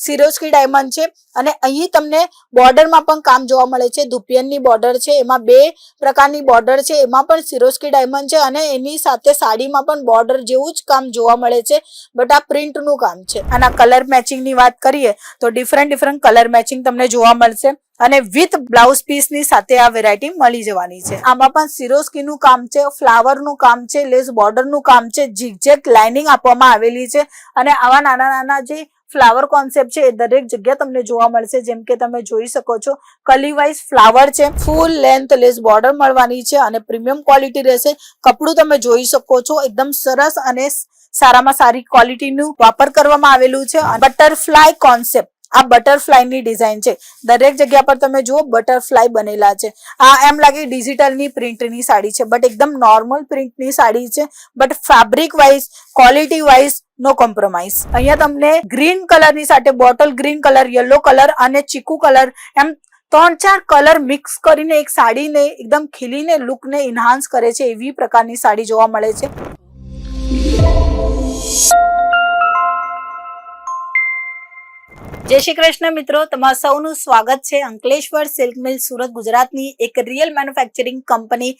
સિરોસ્કી diamond છે અને અહીં તમને બોર્ડરમાં પણ કામ જોવા મળે છે. ધુપિયનની બોર્ડર છે, એમાં 2 પ્રકારની બોર્ડર છે, એમાં પણ સિરોસ્કી ડાયમંડ છે અને એની સાથે સાડીમાં પણ બોર્ડર જેવું જ કામ જોવા મળે છે, બટ આ પ્રિન્ટનું કામ છે. આના કલર મેચિંગની વાત કરીએ તો ડિફરન્ટ કલર મેચિંગ તમને જોવા મળશે અને વિથ બ્લાઉઝ પીસ ની સાથે આ વેરાયટી મળી જવાની છે. આમાં પણ સિરોસ્કી નું કામ છે, ફ્લાવર નું કામ છે, લેસ બોર્ડર નું કામ છે, ઝિગઝેગ લાઇનિંગ આપવામાં આવેલી છે અને આવા નાના જે ફ્લાવર કોન્સેપ્ટ છે એ દરેક જગ્યા તમને જોવા મળશે. જેમ કે તમે જોઈ શકો છો કલી વાઇઝ ફ્લાવર છે, ફૂલ લેન્થ લેસ બોર્ડર મળવાની છે અને પ્રીમિયમ ક્વોલિટી રહેશે. કપડું તમે જોઈ શકો છો એકદમ સરસ અને સારામાં સારી ક્વોલિટીનું વાપર કરવામાં આવેલું છે. બટરફ્લાય કોન્સેપ્ટ, આ બટરફ્લાય ની ડિઝાઇન છે. દરેક જગ્યા પર તમે જુઓ બટરફ્લાય બનેલા છે. આ એમ લાગે ડિજિટલ ની પ્રિન્ટ ની સાડી છે, બટ એકદમ નોર્મલ પ્રિન્ટ ની સાડી છે. But fabric wise, quality wise no compromise. અહીંયા તમને ગ્રીન કલર ની સાથે bottle green colour, yellow colour અને ચીકુ કલર એમ 3-4 કલર મિક્સ કરીને એક સાડીને એકદમ ખીલીને લુકને ઇન્હાન્સ કરે છે એવી પ્રકારની સાડી જોવા મળે છે. જય શ્રી કૃષ્ણ મિત્રો, તમારા સૌનું સ્વાગત છે અંકલેશ્વર સિલ્ક મિલ સુરત ગુજરાતની એક રિયલ મેન્યુફેક્ચરિંગ કંપની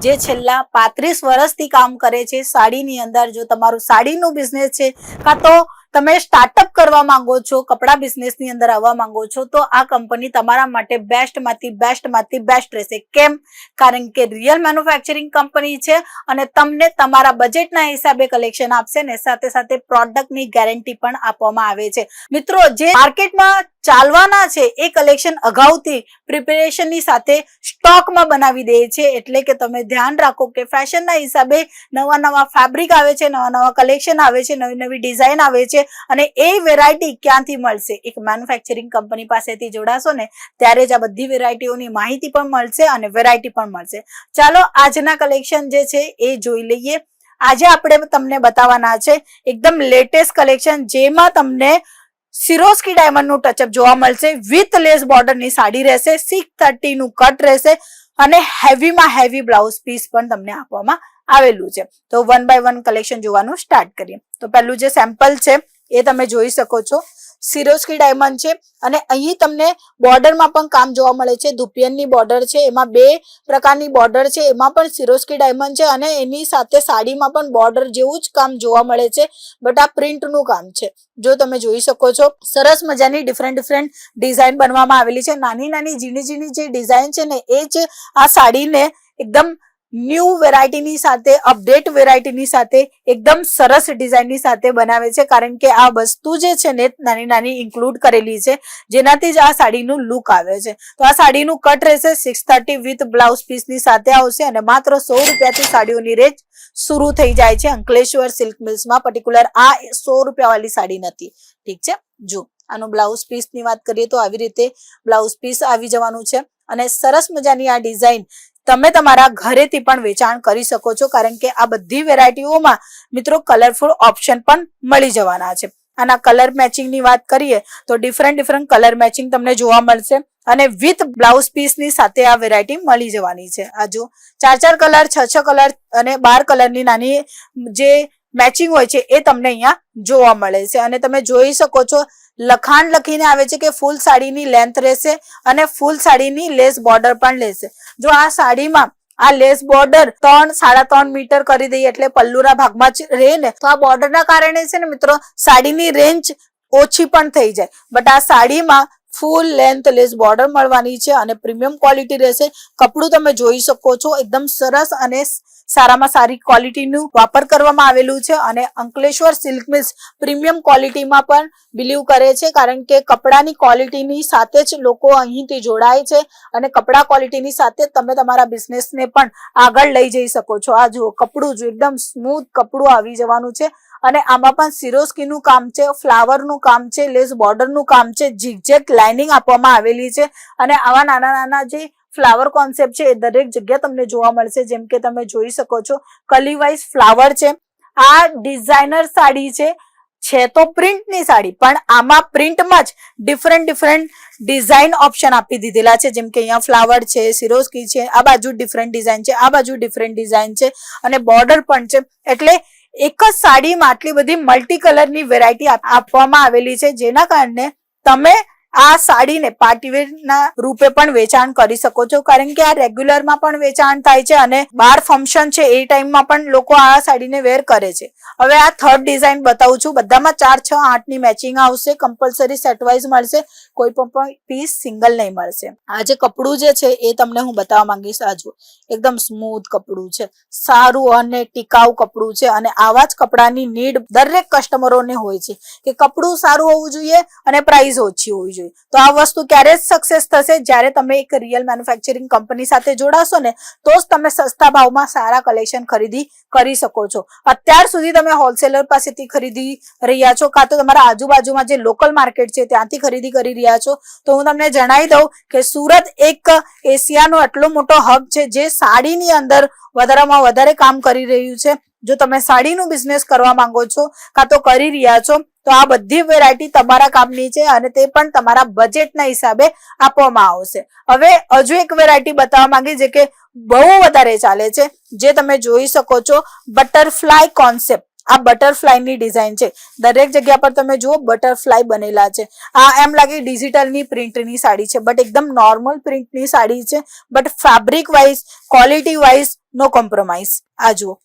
જે છેલ્લા 35 વર્ષથી કામ કરે છે સાડીની અંદર. જો તમારું સાડીનું બિઝનેસ છે કાં તો તમે સ્ટાર્ટઅપ કરવા માંગો છો, કપડા બિઝનેસની અંદર આવવા માંગો છો, તો આ કંપની તમારા માટે બેસ્ટમાંથી બેસ્ટ રહેશે. કેમ? કારણ કે રિયલ મેન્યુફેક્ચરિંગ કંપની છે અને તમને તમારા બજેટના હિસાબે કલેક્શન આપશે ને સાથે પ્રોડક્ટની ગેરંટી પણ આપવામાં આવે છે. મિત્રો, જે માર્કેટમાં ચાલવાના છે એ કલેક્શન અગાઉથી પ્રિપેરેશનની સાથે સ્ટોકમાં બનાવી દે છે. એટલે કે તમે ધ્યાન રાખો કે ફેશનના હિસાબે નવા ફેબ્રિક આવે છે, નવા કલેક્શન આવે છે, નવી ડિઝાઇન આવે છે અને એ વેરાયટી ક્યાંથી મળશે? એક મેન્યુફેક્ચરિંગ કંપની પાસેથી જોડાશો ને ત્યારે જ આ બધી વેરાયટીઓની માહિતી પણ મળશે અને વેરાયટી પણ મળશે. ચાલો આજના કલેક્શન જે છે એ જોઈ લઈએ. આજે આપણે તમને બતાવવાના છે એકદમ લેટેસ્ટ કલેક્શન, જેમાં તમને સિરોસ્કી ડાયમંડ નું ટચઅપ જોવા મળશે. વિથ લેસ બોર્ડર ની સાડી રહેશે, 630 નું કટ રહેશે અને હેવીમાં હેવી બ્લાઉઝ પીસ પણ તમને આપવામાં આવેલું છે. તો 1 by 1 કલેક્શન જોવાનું સ્ટાર્ટ કરીએ. તો પહેલું જે સેમ્પલ છે એ તમે જોઈ શકો છો, સિરોસ્કી ડાયમંડ છે અને અહીં તમને બોર્ડરમાં પણ કામ જોવા મળે છે. ધુપિયનની બોર્ડર છે, એમાં 2 પ્રકારની બોર્ડર છે, એમાં પણ સિરોસ્કી ડાયમંડ છે અને એની સાથે સાડીમાં પણ બોર્ડર જેવું જ કામ જોવા મળે છે, બટ આ પ્રિન્ટનું કામ છે. જો તમે જોઈ શકો છો સરસ મજાની ડિફરન્ટ ડિઝાઇન બનવામાં આવેલી છે. નાની ઝીણી જે ડિઝાઇન છે ને એ જ આ સાડીને એકદમ ન્યૂ વેરાયટીની સાથે, અપડેટ વેરાયટીની સાથે એકદમ સરસ ડિઝાઇનની સાથે બનાવે છે. કારણ કે આ વસ્તુ જે છે ને નાની ઇન્ક્લુડ કરેલી છે, જેનાથી જ આ સાડીનું લુક આવે છે. તો આ સાડીનું કટ રહેશે 630 વિથ બ્લાઉઝ પીસની સાથે આવશે અને માત્ર 100 રૂપિયાથી સાડીઓની રેન્જ શરૂ થઈ જાય છે અંકલેશ્વર સિલ્ક મિલ્સમાં. પર્ટિક્યુલર આ 100 રૂપિયા વાળી સાડી નથી, ઠીક છે. જો આનું બ્લાઉઝ પીસ ની વાત કરીએ તો આવી રીતે બ્લાઉઝ પીસ આવી જવાનું છે અને સરસ મજાની આ ડિઝાઇન તમે તમારા ઘરેથી પણ વેચાણ કરી શકો છો. કારણ કે આ બધી વેરાયટીઓમાં મિત્રો કલરફુલ ઓપ્શન પણ મળી જવાના છે. આના કલર મેચિંગ ની વાત કરીએ તો ડિફરન્ટ કલર મેચિંગ તમને જોવા મળશે અને વિથ બ્લાઉઝ પીસ ની સાથે આ વેરાયટી મળી જવાની છે. આ જો 4 કલર, 6 કલર અને 12 કલરની નાની જે મેચિંગ હોય છે એ તમને અહીંયા જોવા મળે છે અને તમે જોઈ શકો છો લખાણ લખીને આવે છે કે ફૂલ સાડીની લેન્થ રહેશે અને ફૂલ સાડીની લેસ બોર્ડર પણ લેશે. જો આ સાડીમાં આ લેસ બોર્ડર 3-3.5 મીટર કરી દઈએ એટલે પલ્લુના ભાગમાં જ રહે ને, તો આ બોર્ડરના કારણે છે ને મિત્રો સાડીની રેન્જ ઓછી પણ થઈ જાય. બટ આ સાડીમાં ફૂલ લેન્થ લેસ બોર્ડર મળવાની છે અને પ્રીમિયમ ક્વોલિટી રહેશે. કપડું તમે જોઈ શકો છો એકદમ સરસ અને સારામાં સારી ક્વોલિટીનું વાપર કરવામાં આવેલું છે અને અંકલેશ્વર સિલ્ક મિલ્સ પ્રીમિયમ ક્વોલિટીમાં પણ બિલીવ કરે છે. કારણ કે કપડાની ક્વોલિટીની સાથે જ લોકો અહીંથી જોડાય છે અને કપડા ક્વોલિટીની સાથે તમે તમારા બિઝનેસને પણ આગળ લઈ જઈ શકો છો. આ જુઓ કપડું જો એકદમ સ્મૂથ કપડું આવી જવાનું છે અને આમાં પણ સિરોસ્કીનું કામ છે, ફ્લાવરનું કામ છે, લેસ બોર્ડરનું કામ છે, ઝિગઝેગ લાઇનિંગ આપવામાં આવેલી છે અને આવા નાના જે ફ્લાવર કોન્સેપ્ટ છે એ દરેક જગ્યા તમને જોવા મળશે. જેમ કે તમે જોઈ શકો છો કલી વાઇઝ ફ્લાવર છે. આ ડિઝાઇનર સાડી છે તો પ્રિન્ટની સાડી, પણ આમાં પ્રિન્ટમાં જ ડિફરન્ટ ડિઝાઇન ઓપ્શન આપી દીધેલા છે. જેમ કે અહીંયા ફ્લાવર છે, સિરોસ્કી છે, આ બાજુ ડિફરન્ટ ડિઝાઇન છે, આ બાજુ ડિફરન્ટ ડિઝાઇન છે અને બોર્ડર પણ છે. એટલે એક જ સાડીમાં આટલી બધી મલ્ટી કલરની વેરાયટી આપવામાં આવેલી છે, જેના કારણે તમે આ સાડીને પાર્ટીવેરના રૂપે પણ વેચાણ કરી શકો છો, કારણ કે આ રેગ્યુલરમાં પણ વેચાણ થાય છે અને બાર ફંક્શન છે એ ટાઈમમાં પણ લોકો આ સાડીને વેર કરે છે. હવે આ થર્ડ ડિઝાઇન બતાવું છું. બધામાં 4, 6, 8 ની મેચિંગ આવશે. કમ્પલસરી સેટ વાઇઝ મળશે, કોઈ પણ પીસ સિંગલ નહીં મળશે. આ જે કપડું જે છે એ તમને હું બતાવવા માંગીશ. આ જુઓ, એકદમ સ્મૂથ કપડું છે, સારું અને ટીકાઉ કપડું છે. અને આવા જ કપડાની નીડ દરેક કસ્ટમરોને હોય છે કે કપડું સારું હોવું જોઈએ અને પ્રાઇસ ઓછી હોવી જોઈએ. તો આ વસ્તુ ક્યારે જ સક્સેસ થશે? જ્યારે તમે એક રિયલ મેન્યુફેક્ચરિંગ કંપની સાથે જોડાશો ને, તો જ તમે સસ્તા ભાવમાં સારા કલેક્શન ખરીદી કરી શકો છો. અત્યાર સુધી તમે હોલસેલર પાસેથી ખરીદી રહ્યા છો, કાં તો તમારા આજુબાજુમાં જે લોકલ માર્કેટ છે ત્યાંથી ખરીદી કરી રહ્યા છો, તો હું તમને જણાવી દઉં કે સુરત એક એશિયાનો આટલો મોટો હબ છે જે સાડીની અંદર વધારેમાં વધારે કામ કરી રહ્યું છે. જો તમે સાડીનું બિઝનેસ કરવા માંગો છો કાં તો કરી રહ્યા છો, તો આ બધી વેરાયટી તમારા કામની છે અને તે પણ તમારા બજેટના હિસાબે આપવામાં આવશે. હવે હજુ એક વેરાયટી બતાવવા માંગી જે કે બહુ વધારે ચાલે છે, જે તમે જોઈ શકો છો, બટરફ્લાય કોન્સેપ્ટ. આ બટરફ્લાયની ડિઝાઇન છે. દરેક જગ્યા પર તમે જુઓ બટરફ્લાય બનેલા છે. આ એમ લાગે ડિજિટલની પ્રિન્ટની સાડી છે, બટ એકદમ નોર્મલ પ્રિન્ટની સાડી છે. But fabric wise, quality wise no compromise. આ જુઓ,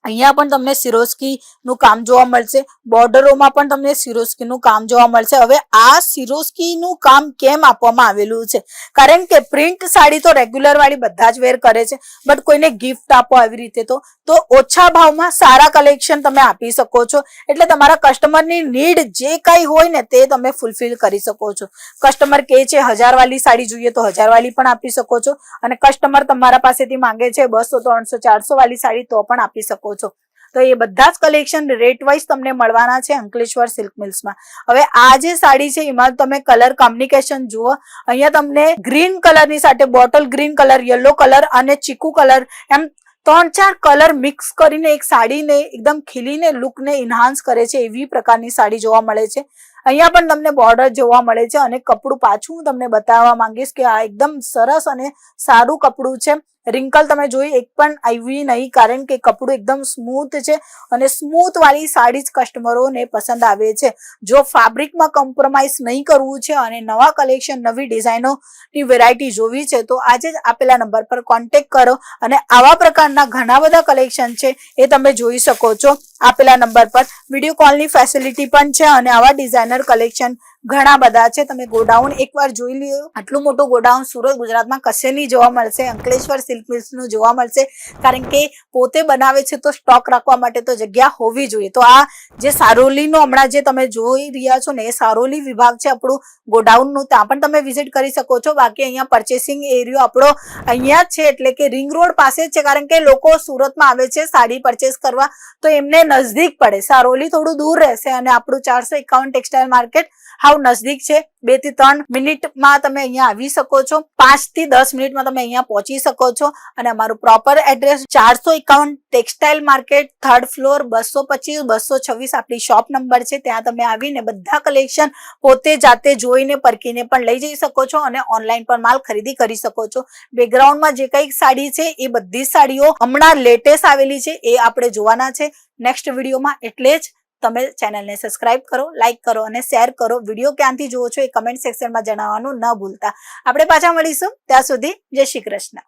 અહીંયા પણ તમને સિરોસ્કી નું કામ જોવા મળશે, બોર્ડરોમાં પણ તમને સિરોસ્કી નું કામ જોવા મળશે. હવે આ સિરોસ્કી નું કામ કેમ આપવામાં આવેલું છે? કારણ કે પ્રિન્ટ સાડી તો રેગ્યુલર વાળી બધા જ વેર કરે છે, બટ કોઈને ગિફ્ટ આપો આવી રીતે તો ઓછા ભાવમાં સારા કલેક્શન તમે આપી શકો છો. એટલે તમારા કસ્ટમરની નીડ જે કઈ હોય ને તે તમે ફૂલફિલ કરી શકો છો. કસ્ટમર કહે છે 1000 વાળી સાડી જોઈએ તો 1000 વાળી પણ આપી શકો છો, અને કસ્ટમર તમારા પાસેથી માંગે છે 200, 300, 400 વાળી સાડી તો પણ આપી શકો છો. તો એ બધા જ કલેક્શન રેટ વાઇઝ તમને મળવાના છે અંકલેશ્વર સિલ્ક મિલ્સમાં. હવે આ જે સાડી છે એમાં તમે કલર કોમ્બિનેશન જુઓ. અહીંયા તમને ગ્રીન કલરની સાથે bottle green colour, yellow colour અને ચીકુ કલર, એમ 3-4 કલર મિક્સ કરીને એક સાડીને એકદમ ખીલીને લુકને ઇન્હાન્સ કરે છે એવી પ્રકારની સાડી જોવા મળે છે. અહીંયા પણ તમને બોર્ડર જોવા મળે છે. અને કપડું પાછું હું તમને બતાવવા માંગીશ કે આ એકદમ સરસ અને સારું કપડું છે. રિંકલ તમે જોઈ એક પણ આવી નહીં, કારણ કે કપડું એકદમ સ્મૂથ છે અને સ્મૂથ વાળી સાડી જ કસ્ટમરોને પસંદ આવે છે. જો ફેબ્રિકમાં કોમ્પ્રોમાઇઝ નહીં કરવું છે અને નવા કલેક્શન, નવી ડિઝાઇનોની વેરાયટી જોવી છે, તો આજે જ આપેલા નંબર પર કોન્ટેક્ટ કરો અને આવા પ્રકારના ઘણા બધા કલેક્શન છે એ તમે જોઈ શકો છો. આપેલા નંબર પર વિડીયો કોલની ફેસિલિટી પણ છે અને આવા ડિઝાઇનર કલેક્શન ઘણા બધા છે. તમે ગોડાઉન એકવાર જોઈ લ્યો. આટલું મોટું ગોડાઉન સુરત ગુજરાતમાં કશે નહીં જોવા મળશે, અંકલેશ્વર સિલ્ક મિલ્સનું જોવા મળશે, કારણ કે પોતે બનાવે છે તો સ્ટોક રાખવા માટે તો જગ્યા હોવી જોઈએ. તો આ જે સારોલીનો હમણાં જે તમે જોઈ રહ્યા છો ને, એ સારોલી વિભાગ છે આપણું ગોડાઉનનું, ત્યાં પણ તમે વિઝિટ કરી શકો છો. બાકી અહીંયા પરચેસિંગ એરિયો આપણો અહીંયા જ છે, એટલે કે રિંગ રોડ પાસે જ છે, કારણ કે લોકો સુરતમાં આવે છે સાડી પરચેસ કરવા, તો એમને નજદીક પડે. સારોલી થોડું દૂર રહેશે અને આપણું 451 ટેક્સટાઇલ માર્કેટ હાવ નજદીક છે. 2 થી 3 મિનિટમાં તમે અહીંયા આવી શકો છો, 5 થી 10 મિનિટમાં તમે અહીંયા પહોંચી શકો છો. અને અમારું proper address 451 textile market, 3rd floor, 225, 226 આપણી શોપ નંબર છે. ત્યાં તમે આવીને બધા કલેક્શન પોતે જાતે જોઈને પરખીને પણ લઈ જઈ શકો છો અને ઓનલાઈન પણ માલ ખરીદી કરી શકો છો. બેકગ્રાઉન્ડમાં જે કઈ સાડી છે એ બધી સાડીઓ હમણાં લેટેસ્ટ આવેલી છે, એ આપણે જોવાના છે નેક્સ્ટ વિડીયોમાં. એટલે જ તમે ચેનલને સબસ્ક્રાઇબ કરો, લાઇક કરો અને શેર કરો. વિડીયો ક્યાંથી જુઓ છો એ કમેન્ટ સેક્શનમાં જણાવવાનું ન ભૂલતા. આપણે પાછા મળીશું, ત્યાં સુધી જય શ્રી કૃષ્ણ.